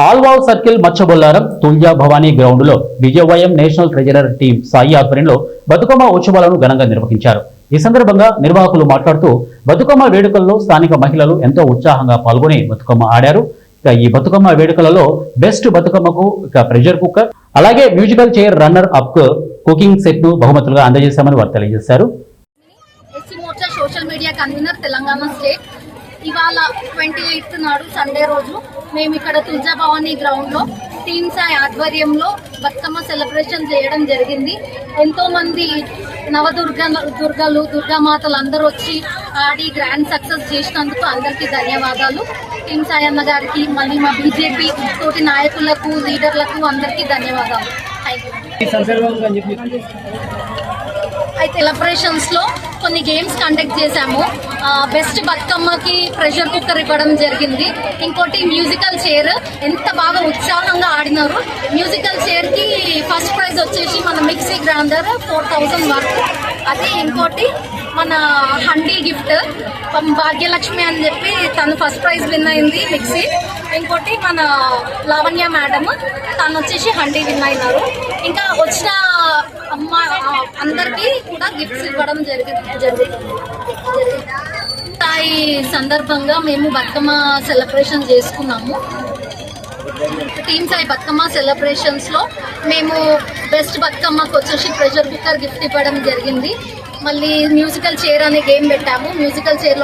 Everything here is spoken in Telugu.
ఆల్వాల్ సర్కిల్ మచ్చబొల్లారం తుల్జా భవానీ గ్రౌండ్ లో విజయవయం నేషనల్ ట్రెజరర్ టీం సాయి ఆధ్వర్యంలో బతుకమ్మ ఉత్సవాలను ఘనంగా నిర్వహించారు. ఈ సందర్భంగా నిర్వాహకులు మాట్లాడుతూ బతుకమ్మ వేడుకల్లో స్థానిక మహిళలు ఎంతో ఉత్సాహంగా పాల్గొని బతుకమ్మ ఆడారు. ఈ బతుకమ్మ వేడుకలలో బెస్ట్ బతుకమ్మకు ప్రెషర్ కుక్కర్ అలాగే musical chair runner up cooking set ను బహుమతులుగా అందజేశామని వారు తెలియజేశారు. Social media convener Telangana state. ఇవాళ 28th నాడు సండే రోజు మేము ఇక్కడ తుల్జా భవానీ గ్రౌండ్ లో టీమ్ సాయి ఆధ్వర్యంలో బతుకమ్మ సెలబ్రేషన్ చేయడం జరిగింది. ఎంతో మంది దుర్గలు దుర్గామాతలు అందరూ వచ్చి ఆడి గ్రాండ్ సక్సెస్ చేసినందుకు అందరికీ ధన్యవాదాలు. టీమ్ సాయి అన్న గారికి, మళ్ళీ మా బీజేపీ తోటి నాయకులకు, లీడర్లకు అందరికీ ధన్యవాదాలు. అయితే సెలబ్రేషన్స్ లో కొన్ని గేమ్స్ కండక్ట్ చేశాము. బెస్ట్ బతుకమ్మకి ప్రెషర్ కుక్కర్ ఇవ్వడం జరిగింది. ఇంకోటి మ్యూజికల్ చైర్, ఎంత బాగా ఉత్సాహంగా ఆడినారు. మ్యూజికల్ చైర్ కి ఫస్ట్ ప్రైజ్ వచ్చేసి మన మిక్సీ గ్రైండర్ 4000 వర్త్. అది ఇంకోటి మన హండీ గిఫ్ట్ భాగ్యలక్ష్మి అని చెప్పి తను ఫస్ట్ ప్రైజ్ విన్ అయింది మిక్సీ. ఇంకోటి మన లావణ్య మేడం, తను వచ్చేసి హండీ విన్ అయినారు. ఇంకా వచ్చిన అందరికీ కూడా గిఫ్ట్స్ ఇవ్వడం జరిగింది. ఈ సందర్భంగా మేము బతుకమ్మ సెలబ్రేషన్ చేసుకున్నాము. టీమ్ సాయి బతుకమ్మ సెలబ్రేషన్స్ లో మేము బెస్ట్ బతుకమ్మకు వచ్చేసి ప్రెషర్ కుక్కర్ గిఫ్ట్ ఇవ్వడం జరిగింది. మళ్ళీ మ్యూజికల్ చైర్ అనే గేమ్ పెట్టాము. మ్యూజికల్ చైర్ లో